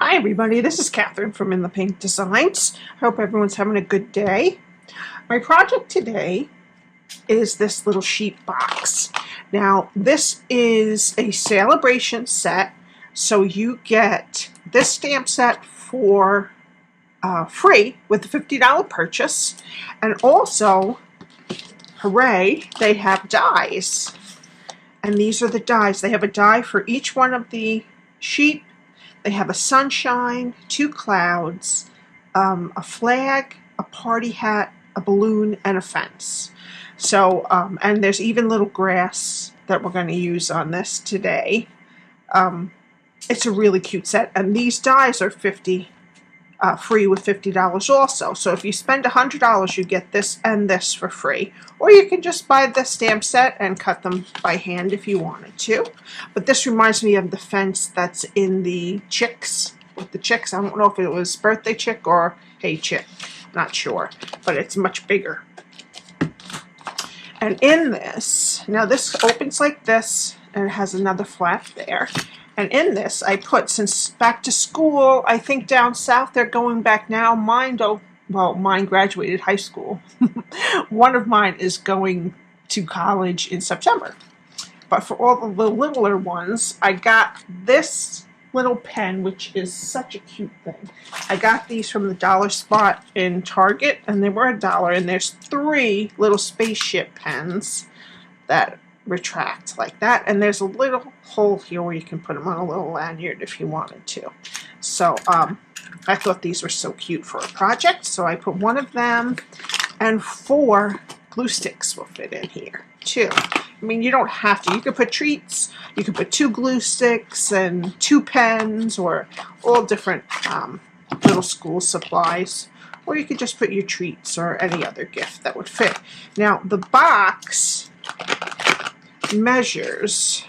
Hi everybody, this is Catherine from In the Pink Designs. I hope everyone's having a good day. My project today is this little sheet box. Now this is a celebration set, so you get this stamp set for free with the $50 purchase, and also, hooray, they have dies. And these are the dies. They have a die for each one of the sheet. They have a sunshine, 2 clouds, a flag, a party hat, a balloon, and a fence. So, and there's even little grass that we're going to use on this today. It's a really cute set, and these dies are free with $50 also. So if you spend $100, you get this and this for free. Or you can just buy the stamp set and cut them by hand if you wanted to. But this reminds me of the fence that's in the chicks. With the chicks, I don't know if it was birthday chick or hey chick. Not sure. But it's much bigger. And in this, now this opens like this, and it has another flap there. And in this, I put, since back to school, I think down south they're going back now. Mine graduated high school. One of mine is going to college in September. But for all the littler ones, I got this little pen, which is such a cute thing. I got these from the dollar spot in Target, and they were $1. And there's 3 little spaceship pens that retract like that, and there's a little hole here where you can put them on a little lanyard if you wanted to. So I thought these were so cute for a project, so I put 1 of them, and 4 glue sticks will fit in here too. I mean, you don't have to. You could put treats, you could put 2 glue sticks and 2 pens, or all different little school supplies, or you could just put your treats or any other gift that would fit. Now the box measures,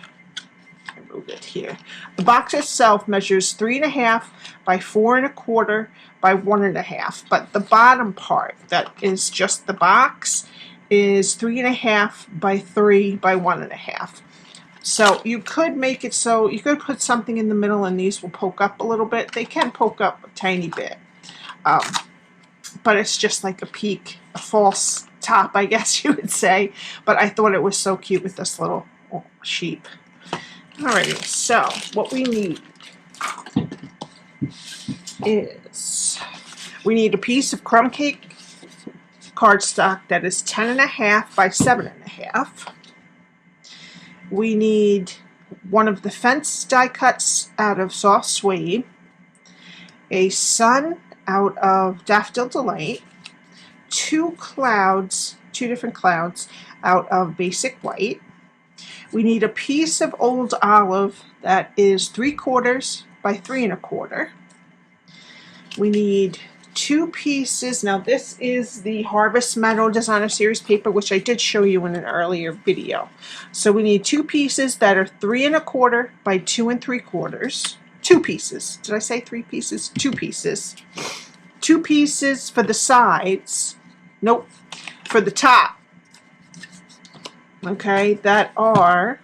I move it here. The box itself measures 3.5 by 4.25 by 1.5, but the bottom part that is just the box is 3.5 by 3 by 1.5. So you could make it so you could put something in the middle, and these will poke up a little bit. They can poke up a tiny bit, but it's just like a peak, a false top, I guess you would say. But I thought it was so cute with this little sheep. Alrighty, so what we need is we need a piece of crumb cake cardstock that is 10.5 by 7.5. We need one of the fence die cuts out of soft suede, a sun out of Daffodil Delight, 2 clouds, 2 different clouds out of basic white. We need a piece of old olive that is 3/4 by 3.25. We need 2 pieces. Now this is the Harvest Meadow Designer Series paper, which I did show you in an earlier video. So we need 2 pieces that are 3.25 by 2.75. 2 pieces. Did I say 3 pieces? 2 pieces. 2 pieces for the sides. Nope, for the top. Okay, that are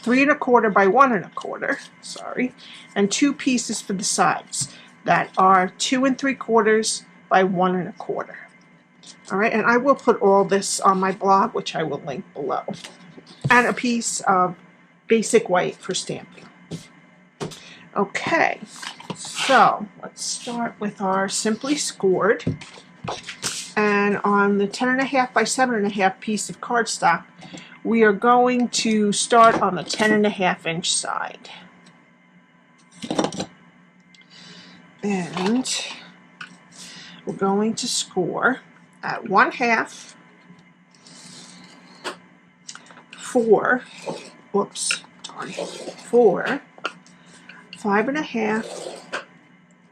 3.25 by 1.25. Sorry, and 2 pieces for the sides that are 2.75 by 1.25. All right, and I will put all this on my blog, which I will link below, and a piece of basic white for stamping. Okay, so let's start with our Simply Scored. And on the 10.5 by 7.5 piece of cardstock, we are going to start on the 10.5 inch side. And we're going to score at 1/2, 4, whoops, darn, 4, 5.5,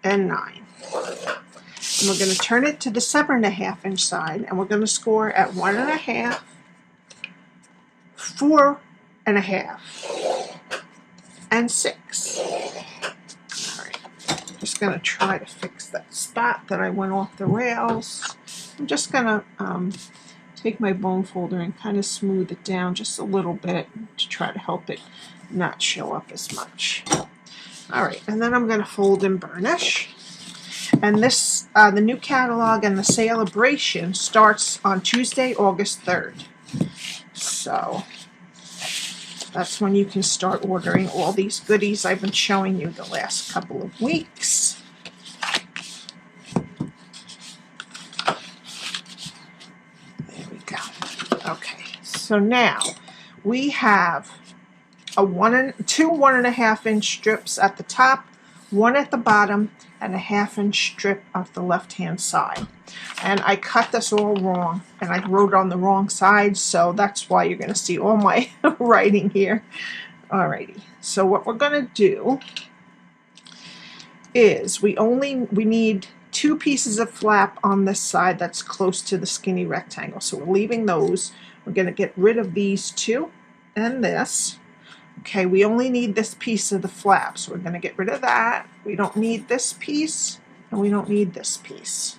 and 9. And we're going to turn it to the 7.5 inch side, and we're going to score at 1.5, 4.5, and 6. Alright, just going to try to fix that spot that I went off the rails. I'm just going to take my bone folder and kind of smooth it down just a little bit to try to help it not show up as much. All right, and then I'm going to fold and burnish. And this, the new catalog and the celebration starts on Tuesday, August 3rd. So that's when you can start ordering all these goodies I've been showing you the last couple of weeks. There we go. Okay, so now we have two 1.5 inch strips at the top, one at the bottom, and a 1/2 inch strip off the left hand side. And I cut this all wrong and I wrote on the wrong side, so that's why you're going to see all my writing here. Alrighty, so what we're going to do is we need 2 pieces of flap on this side that's close to the skinny rectangle, so we're leaving those. We're going to get rid of these 2 and this. Okay, we only need this piece of the flap, so we're going to get rid of that. We don't need this piece, and we don't need this piece.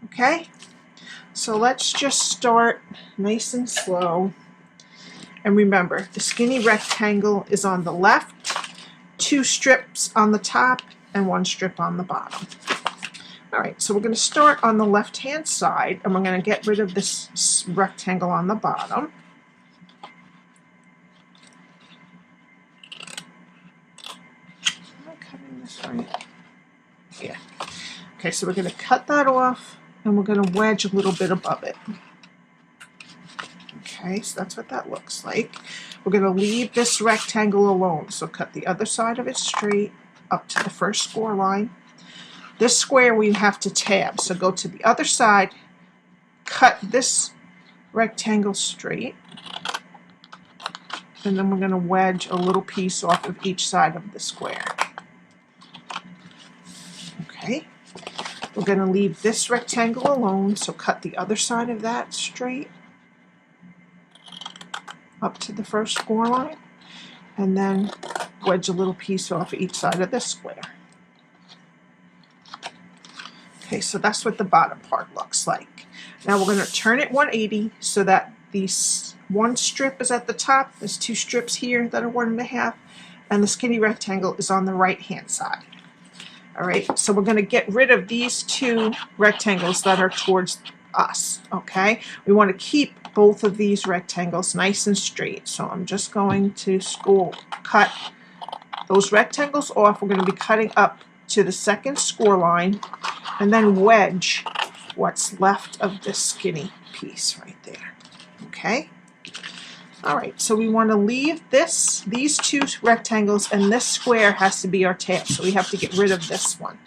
Okay, so let's just start nice and slow. And remember, the skinny rectangle is on the left, 2 strips on the top, and 1 strip on the bottom. All right, so we're going to start on the left-hand side, and we're going to get rid of this rectangle on the bottom. Right. Yeah. Okay, so we're going to cut that off and we're going to wedge a little bit above it. Okay, so that's what that looks like. We're going to leave this rectangle alone, so cut the other side of it straight up to the first score line. This square we have to tab, so go to the other side, cut this rectangle straight, and then we're going to wedge a little piece off of each side of the square. Okay, we're going to leave this rectangle alone, so cut the other side of that straight up to the first score line, and then wedge a little piece off each side of this square. Okay, so that's what the bottom part looks like. Now we're going to turn it 180 so that these 1 strip is at the top, there's 2 strips here that are 1.5, and the skinny rectangle is on the right hand side. Alright, so we're going to get rid of these 2 rectangles that are towards us, okay? We want to keep both of these rectangles nice and straight, so I'm just going to cut those rectangles off. We're going to be cutting up to the second score line and then wedge what's left of this skinny piece right there, okay? Alright, so we want to leave these 2 rectangles, and this square has to be our tab, so we have to get rid of this one.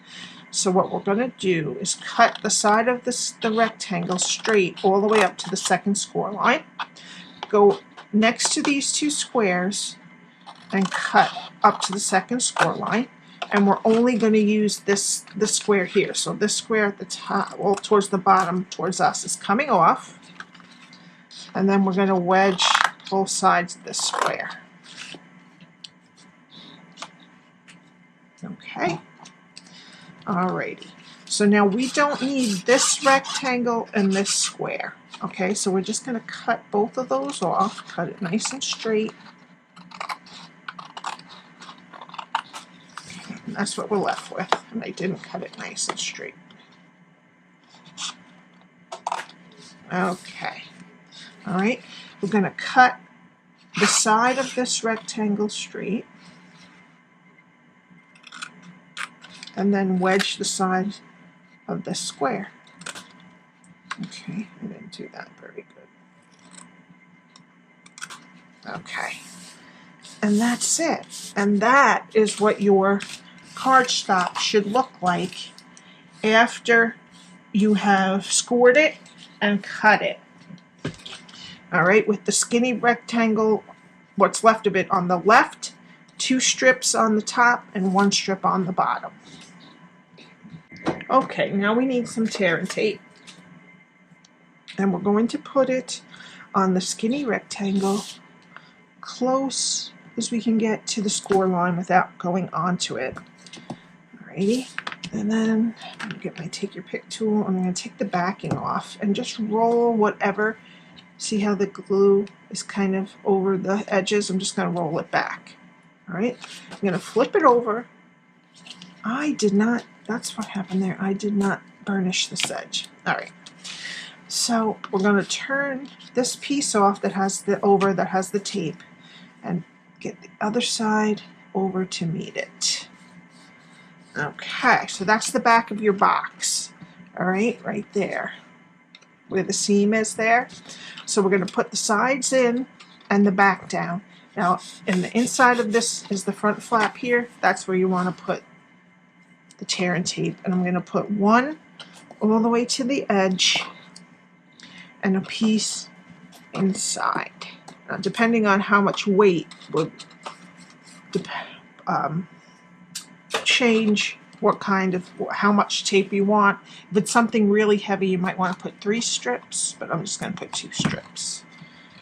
So what we're going to do is cut the side of the rectangle straight all the way up to the second score line. Go next to these 2 squares and cut up to the second score line. And we're only going to use this square here. So this square at the top, well, towards the bottom, towards us, is coming off. And then we're going to wedge both sides of this square. Okay. Alrighty. So now we don't need this rectangle and this square. Okay, so we're just going to cut both of those off. Cut it nice and straight. Okay, and that's what we're left with. And I didn't cut it nice and straight. Okay. Alright, we're going to cut the side of this rectangle straight and then wedge the side of this square. Okay, I didn't do that very good. Okay, and that's it. And that is what your cardstock should look like after you have scored it and cut it. Alright, with the skinny rectangle, what's left of it on the left, 2 strips on the top, and 1 strip on the bottom. Okay, now we need some tear and tape. And we're going to put it on the skinny rectangle close as we can get to the score line without going onto it. Alrighty, and then I'm going to get my take your pick tool. I'm going to take the backing off and just roll whatever. See how the glue is kind of over the edges? I'm just going to roll it back. Alright, I'm going to flip it over I did not, that's what happened there. I did not burnish this edge. All right. So we're going to turn this piece off that has the tape and get the other side over to meet it. Okay, so that's the back of your box. All right, right there where the seam is there. So we're going to put the sides in and the back down. Now, in the inside of this is the front flap here. That's where you want to put the tear and tape. And I'm going to put one all the way to the edge and a piece inside. Now, depending on how much weight would change how much tape you want. If it's something really heavy, you might want to put 3 strips, but I'm just going to put 2 strips.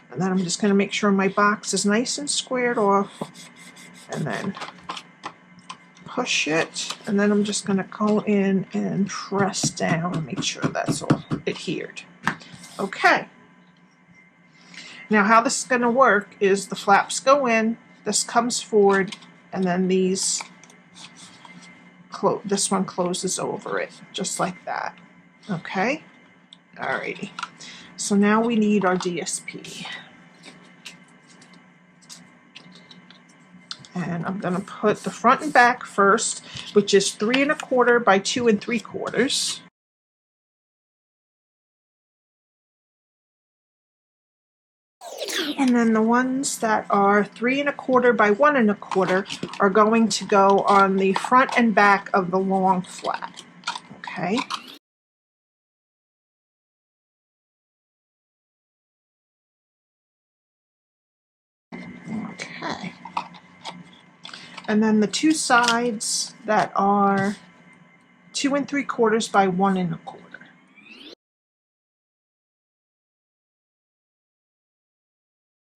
And then I'm just going to make sure my box is nice and squared off, and then push it, and then I'm just going to go in and press down and make sure that's all adhered. Okay. Now how this is going to work is the flaps go in, this comes forward, and then this one closes over it, just like that. Okay? Alrighty. So now we need our DSP. And I'm going to put the front and back first, which is 3 1/4 by 2 3/4. And then the ones that are 3 1/4 by 1 1/4 are going to go on the front and back of the long flap. Okay. Okay. And then the 2 sides that are 2 3/4 by 1 1/4.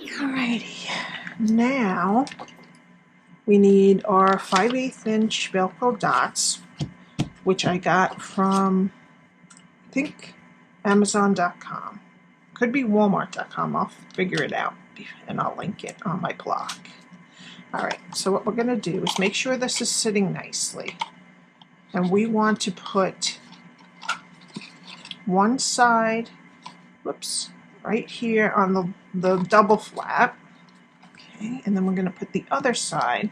Alrighty, now we need our 5/8 inch Velcro dots, which I got from, I think, Amazon.com. Could be Walmart.com. I'll figure it out and I'll link it on my blog. Alright, so what we're going to do is make sure this is sitting nicely. And we want to put one side, whoops, right here on the double flap. Okay, and then we're going to put the other side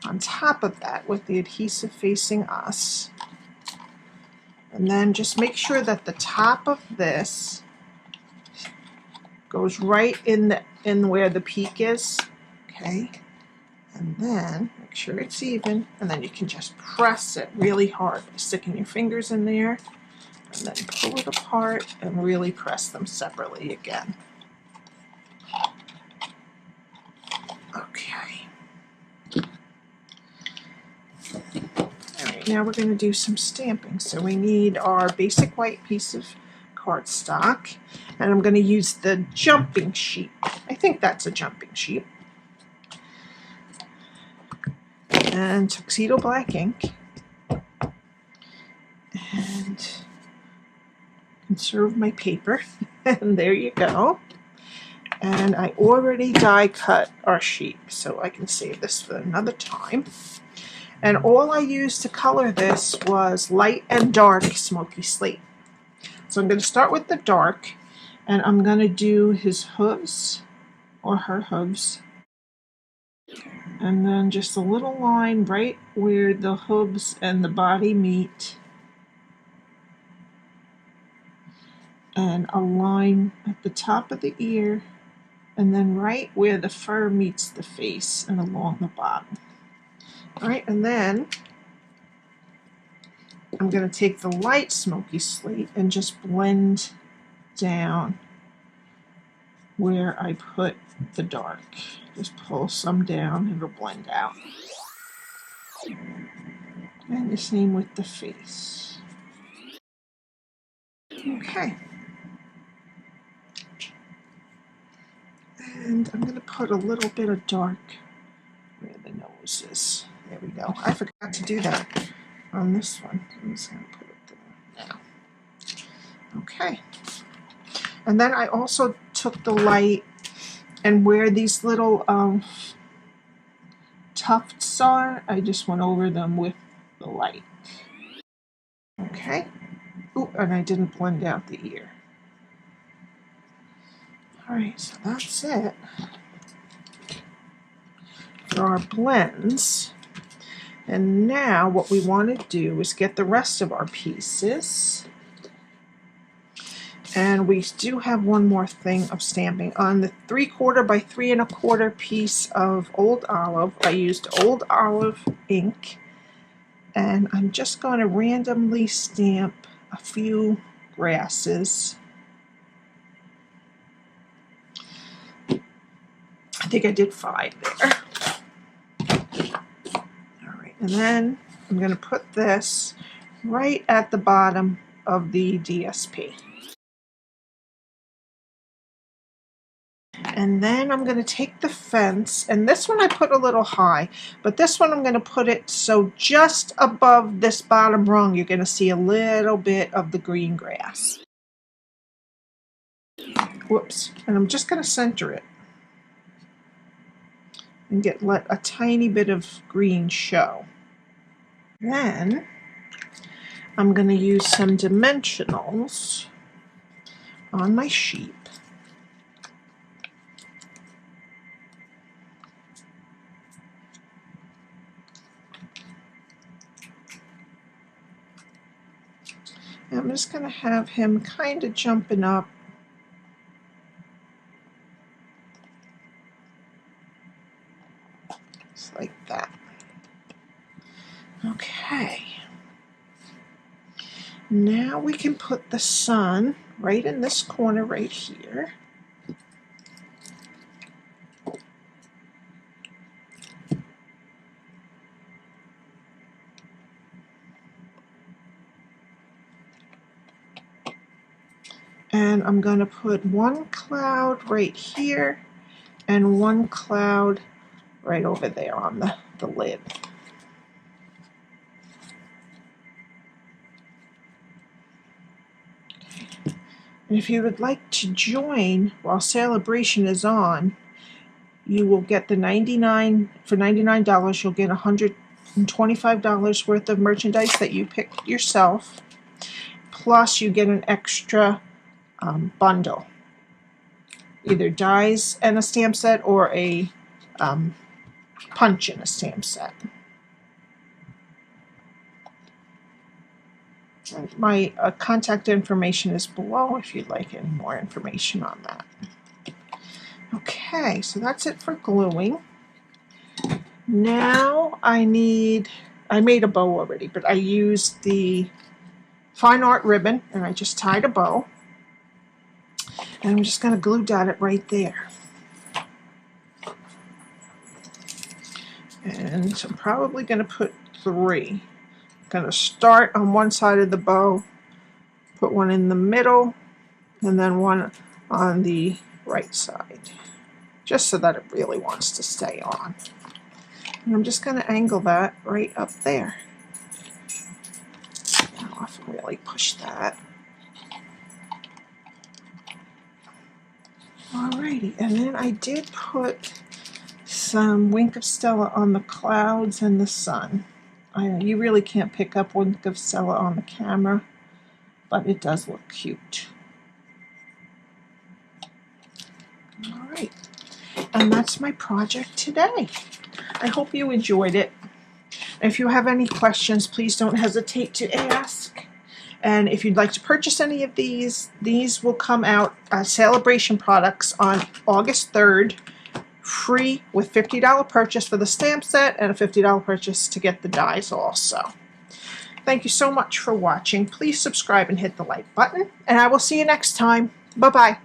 on top of that with the adhesive facing us. And then just make sure that the top of this goes right in where the peak is. Okay, and then make sure it's even, and then you can just press it really hard by sticking your fingers in there, and then pull it apart and really press them separately again. Okay. Alright, now we're going to do some stamping. So we need our basic white piece of cardstock, and I'm going to use the jumping sheet. I think that's a jumping sheet. And tuxedo black ink. And conserve my paper. And there you go. And I already die cut our sheet, so I can save this for another time. And all I used to color this was light and dark smoky slate. So I'm going to start with the dark, and I'm going to do his hooves or her hooves. And then just a little line right where the hooves and the body meet. And a line at the top of the ear, and then right where the fur meets the face and along the bottom. Alright, and then I'm going to take the light smoky slate and just blend down where I put the dark. Just pull some down, it'll blend out. And the same with the face. Okay. And I'm going to put a little bit of dark where the nose is. There we go. I forgot to do that on this one. I'm just going to put it there now. Okay. And then I also took the light and where these little tufts are. I just went over them with the light. Okay. Ooh, and I didn't blend out the ear. Alright, so that's it for our blends. And now what we want to do is get the rest of our pieces. And we do have one more thing of stamping. On the 3/4 by 3 1/4 piece of Old Olive, I used Old Olive ink. And I'm just going to randomly stamp a few grasses. I think I did 5 there. Alright, and then I'm going to put this right at the bottom of the DSP. And then I'm going to take the fence, and this one I put a little high, but this one I'm going to put it so just above this bottom rung you're going to see a little bit of the green grass. Whoops. And I'm just going to center it and let a tiny bit of green show. Then I'm going to use some dimensionals on my sheet. And I'm just going to have him kind of jumping up. Just like that. Okay. Now we can put the sun right in this corner right here. And I'm going to put one cloud right here and one cloud right over there on the lid. And if you would like to join while Celebration is on, you will get the for $99 you'll get $125 worth of merchandise that you picked yourself, plus you get an extra bundle, either dies and a stamp set or a punch in a stamp set. And my contact information is below if you'd like any more information on that. Okay, so that's it for gluing. Now I made a bow already, but I used the fine art ribbon and I just tied a bow. And I'm just going to glue dot it right there. And I'm probably going to put 3. I'm going to start on one side of the bow, put one in the middle, and then one on the right side, just so that it really wants to stay on. And I'm just going to angle that right up there. I'll have to really push that. Alrighty, and then I did put some Wink of Stella on the clouds and the sun. You really can't pick up Wink of Stella on the camera, but it does look cute. Alright, and that's my project today. I hope you enjoyed it. If you have any questions, please don't hesitate to ask. And if you'd like to purchase any of these will come out Celebration products on August 3rd, free with $50 purchase for the stamp set and a $50 purchase to get the dies also. Thank you so much for watching. Please subscribe and hit the like button, and I will see you next time. Bye-bye.